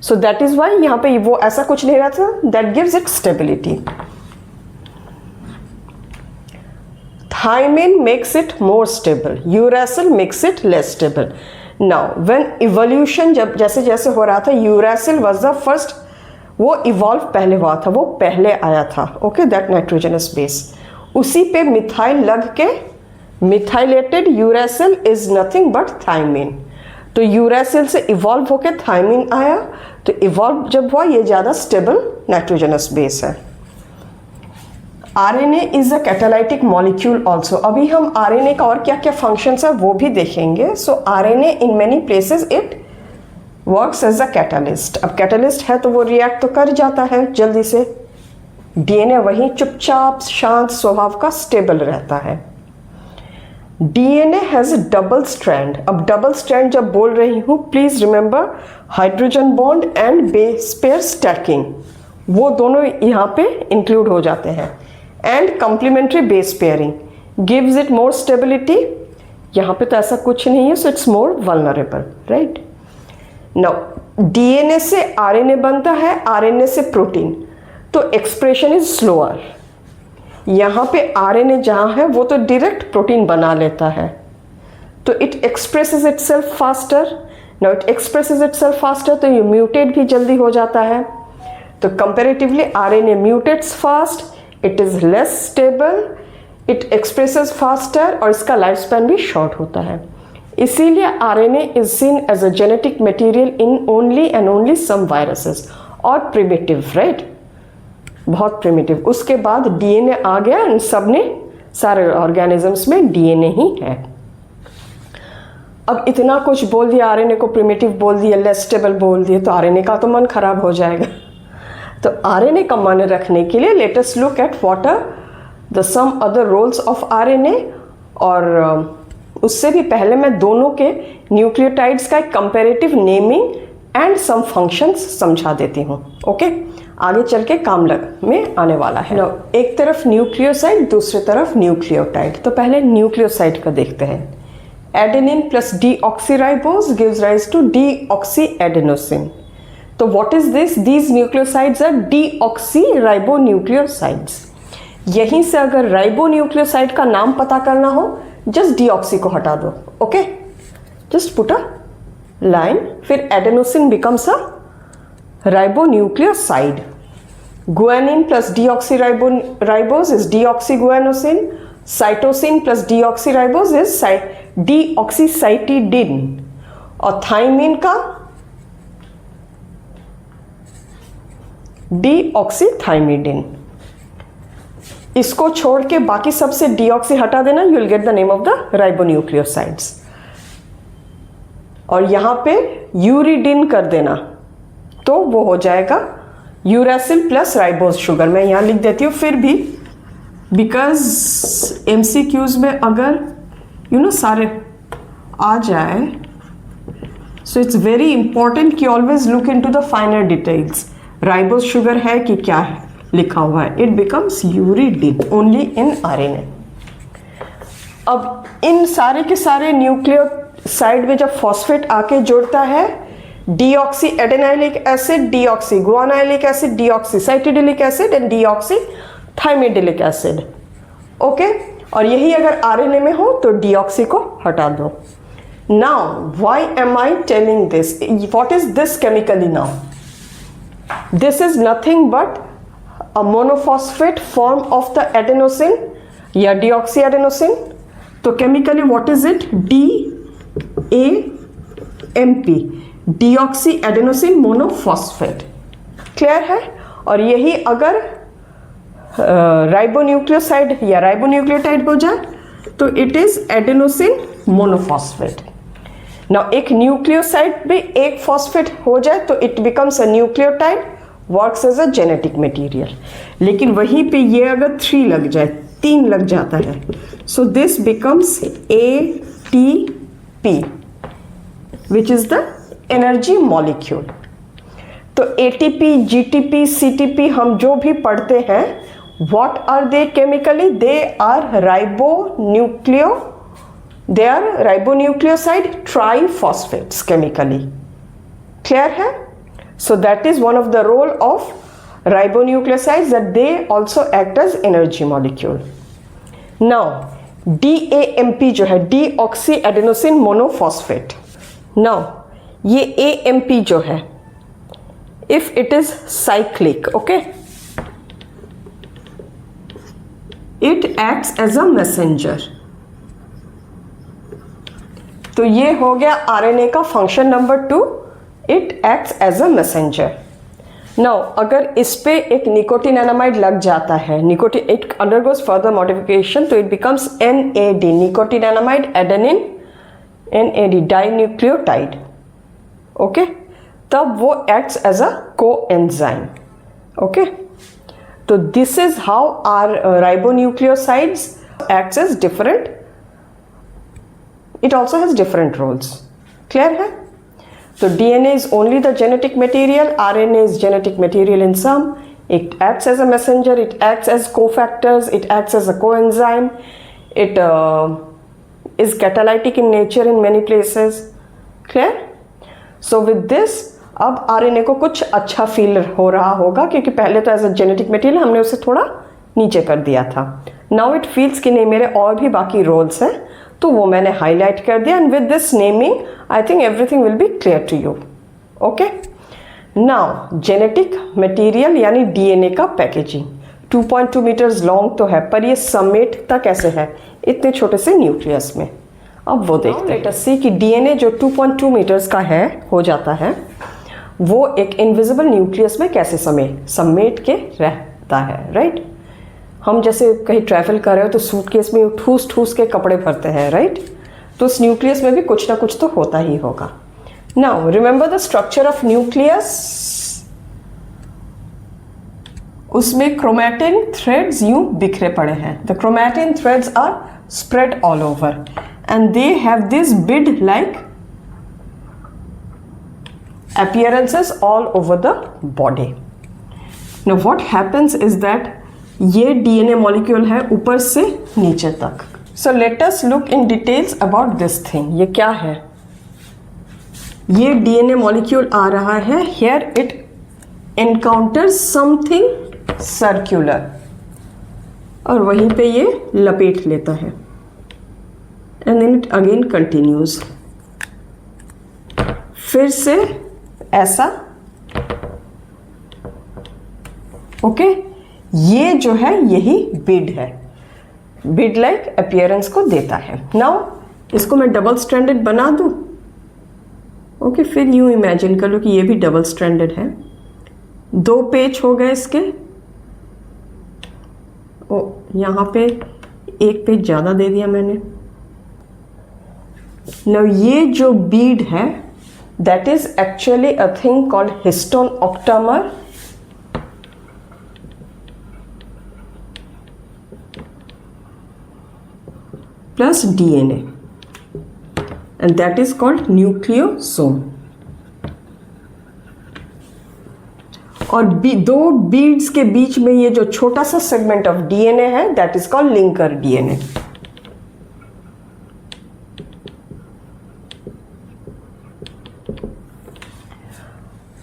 So that is why यहाँ पे वो ऐसा कुछ नहीं रहता. That gives it stability. Thymine makes it more stable. Uracil makes it less stable. Now, when evolution जब जैसे जैसे हो रहा था, uracil was the first, वो evolve पहले हुआ था, वो पहले आया था. Okay, that nitrogenous base. उसी पे मिथाइल लग के methylated uracil is nothing but thymine. तो uracil से evolve होके thymine आया. तो evolve जब हुआ, ये ज़्यादा stable nitrogenous base है. RNA is a catalytic molecule also. अभी हम RNA का और क्या क्या फंक्शंस है वो भी देखेंगे. So RNA in many places it works as a catalyst. अब कैटालिस्ट है तो वो रिएक्ट तो कर जाता है जल्दी से. DNA वही चुपचाप शांत स्वभाव का स्टेबल रहता है. DNA has a double strand. अब डबल स्ट्रैंड जब बोल रही हूँ, please remember hydrogen bond and base pair stacking, वो दोनों यहाँ पे इंक्लूड हो जाते हैं. And complementary base pairing gives it more stability. यहाँ पे तो ऐसा कुछ नहीं है, so it's more vulnerable, right? नाउ DNA से RNA बनता है, RNA से प्रोटीन, तो एक्सप्रेशन इज स्लोअर. यहाँ पे RNA जहाँ है वो तो डायरेक्ट प्रोटीन बना लेता है, तो it expresses itself faster. Now it expresses itself faster, तो ये म्यूटेट भी जल्दी हो जाता है. तो comparatively RNA mutates fast, it is less stable, it expresses faster, और इसका लाइफ स्पैन भी शॉर्ट होता है. इसीलिए RNA is seen as a genetic material in only and only some viruses और प्रिमिटिव, राइट? बहुत प्रिमिटिव. उसके बाद DNA आ गया एंड सब ने सारे ऑर्गेनिजम्स में DNA ही है. अब इतना कुछ बोल दिया, RNA को प्रिमिटिव बोल दिया, लेस स्टेबल बोल दिया, तो RNA का तो मन खराब हो जाएगा. तो RNA का मन रखने के लिए let us look at what are the some other roles of RNA. और उससे भी पहले मैं दोनों के न्यूक्लियोटाइड्स का एक comparative naming and some functions समझा देती हूँ. ओके, आगे चल के काम में आने वाला है. एक तरफ न्यूक्लियोसाइड, दूसरी तरफ न्यूक्लियोटाइड. तो पहले न्यूक्लियोसाइड का देखते हैं. Adenine plus deoxyribose gives rise to deoxyadenosine. तो what is this? These nucleosides are deoxyribonucleosides. यहीं से अगर राइबोन्यूक्लियोसाइड का नाम पता करना हो, जस्ट डीऑक्सी को हटा दो. Okay, just put a line, फिर adenosine becomes a ribonucleoside. Guanine plus deoxyribose is deoxyguanosine. Cytosine plus deoxyribose is deoxycytidine. और थाइमिन का डीऑक्सीथाइमिडिन. इसको छोड़ के बाकी सबसे डीऑक्सी हटा देना, you will get the name of the ribonucleosides. और यहां पे यूरिडिन कर देना, तो वो हो जाएगा यूरासिल प्लस राइबोज शुगर. मैं यहां लिख देती हूं फिर भी, बिकॉज MCQs में अगर सारे आ जाए, सो इट्स वेरी इंपॉर्टेंट कि always look into the फाइनर details. Ribose sugar है कि क्या है लिखा हुआ है, it becomes uridine only in RNA. अब इन सारे के सारे न्यूक्लियोसाइड में जब फॉस्फेट आके जुड़ता है, deoxy adenylic acid, deoxy guanylic acid, deoxy cytidylic acid and deoxy thymidylic acid. Okay, और यही अगर RNA में हो तो डीऑक्सी को हटा दो. Now why am I telling this? What is this chemically? Now this is nothing but a monophosphate form of the adenosine या deoxyadenosine. तो chemically what is it? DAMP, deoxyadenosine monophosphate. Clear है? और यही अगर ribonucleoside या ribonucleotide हो जाए तो it is adenosine monophosphate. Now एक न्यूक्लियोसाइड भी एक फॉस्फेट हो जाए तो it becomes a nucleotide, works as a genetic material. लेकिन वहीं पे ये अगर 3 लग जाए, 3 लग जाता है, so this becomes ATP which is the energy molecule. तो ATP, GTP, CTP हम जो भी पढ़ते हैं, what are they chemically? They are ribonucleoside triphosphates chemically. Clear है? So that is one of the role of ribonucleosides, that they also act as energy molecule. Now DAMP जो है, deoxyadenosine monophosphate. Now ये AMP जो है, if it is cyclic, okay, it acts as a messenger. तो ये हो गया RNA का function number 2, it acts as a messenger. Now अगर इस पे एक निकोटिनामाइड लग जाता है, nicotine, it undergoes further modification, तो it becomes NAD, nicotinamide adenine, NAD dinucleotide, okay, तब वो acts as a coenzyme, okay. तो this is how our ribonucleosides acts as different, it also has different roles. Clear है? So DNA is only the genetic material, RNA is genetic material in some, it acts as a messenger, it acts as cofactors, it acts as a coenzyme, it is catalytic in nature in many places. Clear? So with this अब RNA को कुछ अच्छा feel हो रहा होगा, क्योंकि पहले तो एज अ जेनेटिक मटेरियल हमने उसे थोड़ा नीचे कर दिया था। नाउ इट फील्स कि नहीं, मेरे और भी बाकी रोल्स हैं, तो वो मैंने हाईलाइट कर दिया। And with this naming I think everything will be clear to you, okay. Now genetic material यानी DNA का पैकेजिंग 2.2 मीटर्स लॉन्ग तो है, पर ये समेटता कैसे है इतने छोटे से न्यूक्लियस में, अब वो देखते हैं। लेट अस सी कि DNA जो 2.2 मीटर्स का है, हो जाता है, वो एक इनविजिबल न्यूक्लियस में कैसे समेट के रहता है, राइट। हम जैसे कहीं ट्रैवल कर रहे हो तो सूटकेस में ठूस ठूस के कपड़े भरते हैं, राइट, तो उस न्यूक्लियस में भी कुछ ना कुछ तो होता ही होगा। Now remember the structure of nucleus, उसमें क्रोमैटिन थ्रेड्स यूं बिखरे पड़े हैं। The chromatin threads are spread all over and they have this bead like appearances all over the body. Now what happens is that ये DNA molecule है ऊपर से नीचे तक. So let us look in details about this thing. ये क्या है? ये DNA molecule आ रहा है, here it encounters something circular और वहीं पे ये लपेट लेता है and then it again continues. फिर से ऐसा, ओके, ये जो है यही बिड है, बिड लाइक अपीयरेंस को देता है। नाउ इसको मैं डबल स्ट्रैंडेड बना दूं, ओके, फिर यूं इमेजिन कर लो कि ये भी डबल स्ट्रैंडेड है, 2 पेच हो गए इसके, ओ यहाँ पे 1 पेच ज़्यादा दे दिया मैंने। नाउ ये जो बीड है that is actually a thing called histone octamer plus DNA and that is called nucleosome। और दो बीड्स के बीच में ये जो छोटा सा सेगमेंट ऑफ DNA है that is called linker DNA।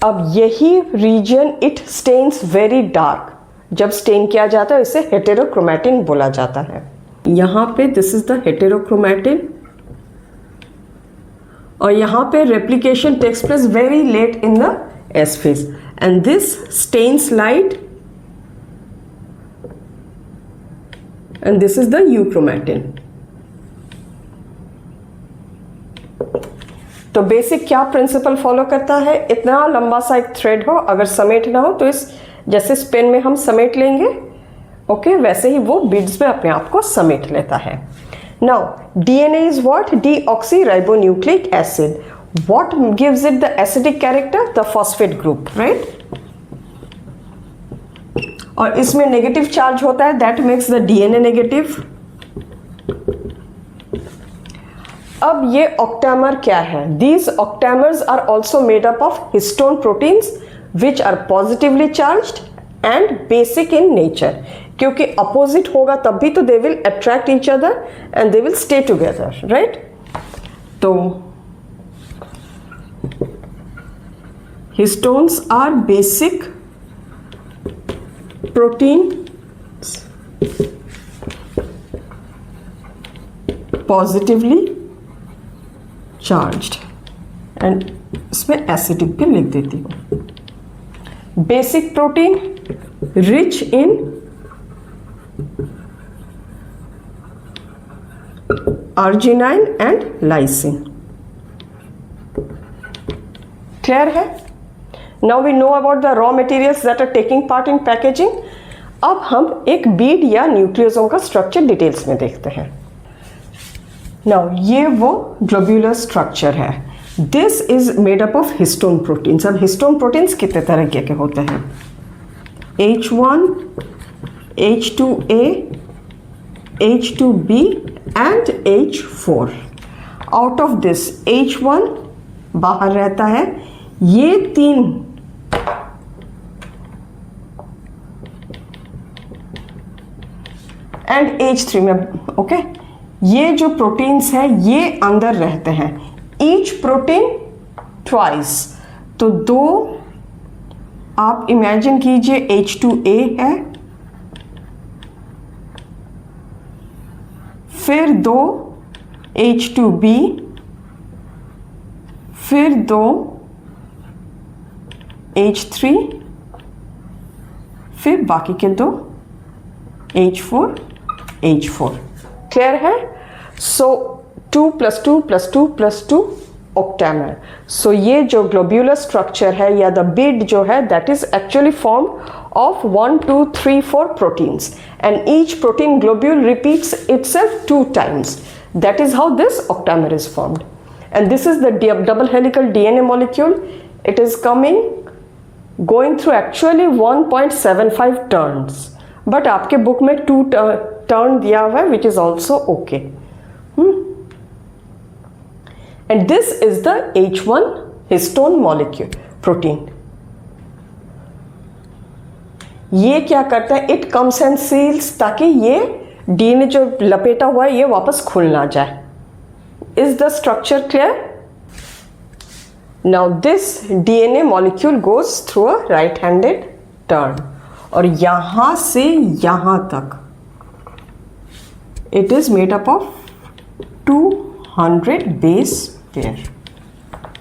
अब यही region it stains very dark, जब स्टेन किया जाता है इसे हेटेरोक्रोमैटिन बोला जाता है। यहाँ पे दिस इज द हेटेरोक्रोमैटिन और यहाँ पे replication takes place very late in the S phase and this stains light and this is the euchromatin. तो बेसिक क्या प्रिंसिपल फॉलो करता है, इतना लंबा सा एक थ्रेड हो, अगर समेटना हो तो इस जैसे स्पेन में हम समेट लेंगे, ओके, वैसे ही वो बीड्स में अपने आप को समेट लेता है। Now DNA is what? Deoxyribonucleic acid. What gives it the acidic character? The phosphate group, right? और इसमें नेगेटिव चार्ज होता है, that makes the DNA negative. अब ये octamer क्या है? These octamers are also made up of histone proteins which are positively charged and basic in nature. क्योंकि opposite होगा तब भी तो they will attract each other and they will stay together, right? तो histones are basic proteins positively charged and इसमें acidic भी लिख देती हूँ. Basic protein rich in arginine and lysine. Clear है? Now we know about the raw materials that are taking part in packaging. अब हम एक बीड या न्यूक्लियोसोम का स्ट्रक्चर डिटेल्स में देखते हैं. Now ये वो ग्लोब्यूलर स्ट्रक्चर है. This is made up of histone proteins. अब histone proteins कितने तरह के होते हैं? H1, H2A, H2B and H4. Out of this H1 बाहर रहता है. ये तीन एंड H3 में, ओके, ये जो प्रोटीन्स है ये अंदर रहते हैं. Each protein twice. तो दो आप इमेजिन कीजिए H2A है, फिर दो H2B, फिर दो H3, फिर बाकी के दो H4, H4. क्लियर है? सो 2 + 2 + 2 + 2 octamer. सो ये जो ग्लोब्यूलर स्ट्रक्चर है या द बीड जो है that is actually form of 1, 2, 3, 4 proteins, and each protein globule repeats itself 2 times. That is how this octamer is formed. And this is the double helical DNA molecule. It is going through actually 1.75 turns. But आपके book में 2 turn दिया हुआ है, which is also okay. And this is the H1 histone molecule protein. ये क्या करता है? It comes and seals, ताकि ये डीएनए जो लपेटा हुआ है ये वापस खुल ना जाए. Is the structure clear? Now this DNA molecule goes through a right handed turn, और यहां से यहां तक it is made up of 200 base pair.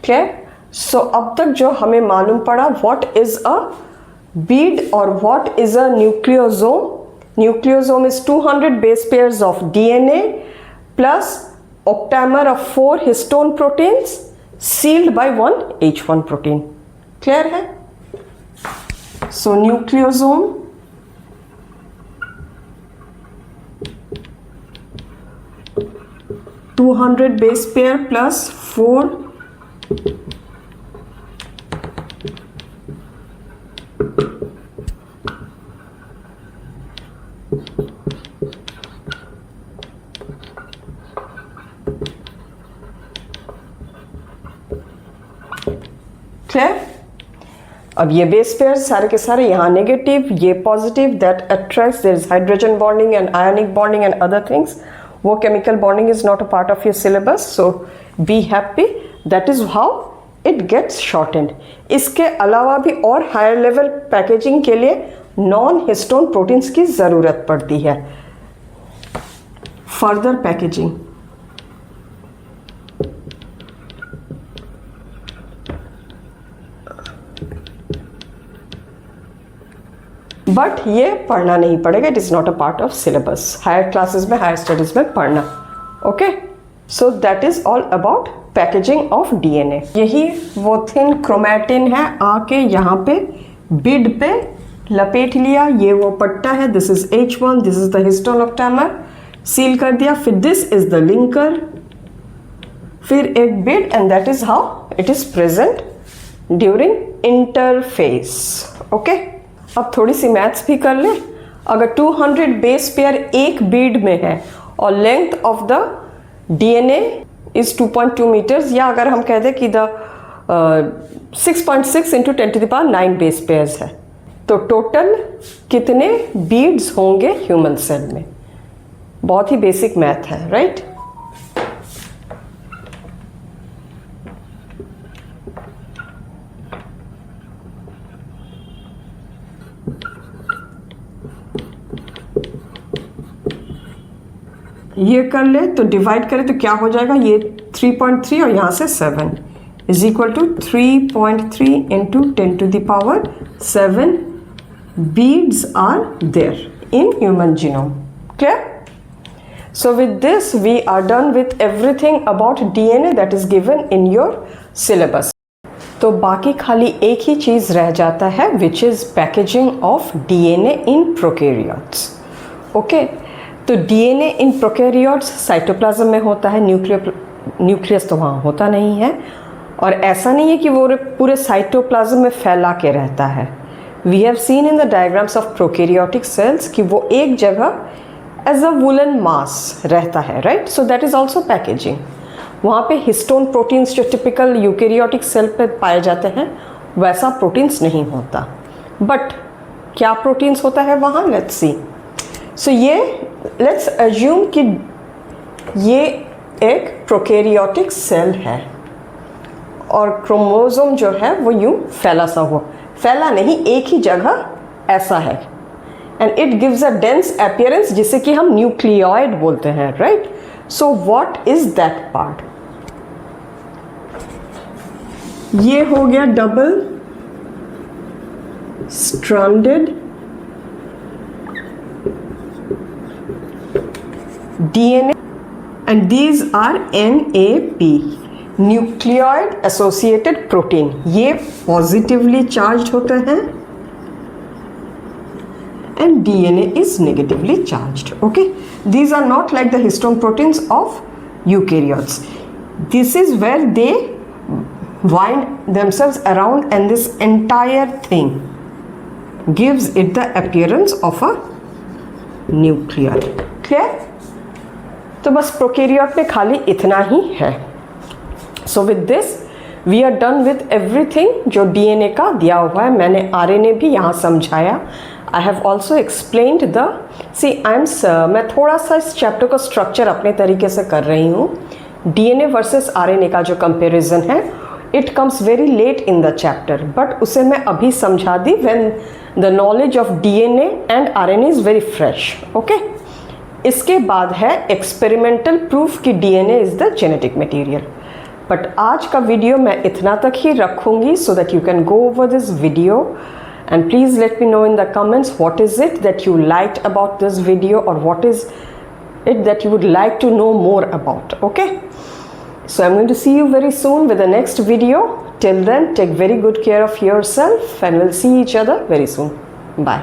Clear? So अब तक जो हमें मालूम पड़ा what is a bead or what is a nucleosome. Nucleosome is 200 base pairs of DNA plus octamer of 4 histone proteins sealed by 1 H1 protein. Clear है? So nucleosome (200 base pair plus 4 clear? अब ये base pair सारे के सारे यहाँ negative, ये positive, that attracts, there is hydrogen bonding and ionic bonding and other things. वो chemical bonding is not a part of your syllabus, so be happy. That is how it gets shortened. इसके अलावा भी और higher level packaging के लिए non histone proteins की ज़रूरत पड़ती है. फर्दर पैकेजिंग बट ये पढ़ना नहीं पड़ेगा. It is not a part of syllabus. Higher classes में, हायर स्टडीज़ में पढ़ना. Okay, so that is all about packaging of DNA. यही वो थिन क्रोमैटिन है, आके यहाँ पे बिड पे लपेट लिया. ये वो पट्टा है. This is H1, this is the histone octamer. Seal कर दिया, फिर दिस इज द लिंकर, फिर एक bit, and that is how it is present during interface. Okay, अब थोड़ी सी मैथ्स भी कर ले। अगर 200 बेस पेयर एक बीड में है और length of the DNA is 2.2 metres, या अगर हम कह दें कि द 6.6 इंटू 10⁹ बेस पेयर्स है, तो टोटल कितने बीड्स होंगे ह्यूमन सेल में। बहुत ही बेसिक मैथ है, राइट? ये कर ले तो डिवाइड करें तो क्या हो जाएगा, ये 3.3 और यहाँ से 7 is equal to 3.3 into 10⁷ beads are there in human genome. Clear? So with this we are done with everything about DNA that is given in your syllabus. तो बाकी खाली एक ही चीज़ रह जाता है, which is packaging of DNA in prokaryotes. Okay? तो DNA in prokaryotes cytoplasm में होता है, न्यूक्लियस तो वहाँ होता नहीं है, और ऐसा नहीं है कि वो पूरे साइटोप्लाज्म में फैला के रहता है। We have seen in the diagrams of prokaryotic cells कि वो एक जगह as a woolen mass रहता है, right? So that is also packaging. वहाँ पे हिस्टोन प्रोटीन्स जो टिपिकल यूकेरियोटिक सेल पे पाए जाते हैं वैसा प्रोटीन्स नहीं होता, बट क्या प्रोटीन्स होता है वहाँ, लेट्स सी। सो ये लेट्स अज्यूम कि ये एक प्रोकैरियोटिक सेल है और क्रोमोसोम जो है वो यूं फैला नहीं, एक ही जगह ऐसा है, and it gives a dense appearance जिसे कि हम न्यूक्लियोइड बोलते हैं, right? So what is that part? ये हो गया double stranded DNA, and these are NAP, nucleoid associated protein. ये पॉजिटिवली चार्ज होते हैं and DNA is negatively charged. Okay, these are not like the histone proteins of eukaryotes. This is where they wind themselves around, and this entire thing gives it the appearance of a nucleus. Clear? तो बस prokaryote में खाली इतना ही है। So with this we are done with everything जो DNA का दिया हुआ है। मैंने आरएनए भी यहाँ समझाया। I have also explained the मैं थोड़ा सा इस चैप्टर का स्ट्रक्चर अपने तरीके से कर रही हूँ। डीएनए वर्सेस आरएनए का जो कंपैरिजन है it comes very late in the chapter, but उसे मैं अभी समझा दी when the knowledge of DNA and RNA is very fresh. Okay, इसके बाद है एक्सपेरिमेंटल प्रूफ कि DNA is the genetic material. But आज का वीडियो मैं इतना तक ही रखूँगी so that you can go over this video, and please let me know in the comments what is it that you liked about this video or what is it that you would like to know more about. Okay, so I'm going to see you very soon with the next video. Till then, take very good care of yourself and we'll see each other very soon. Bye.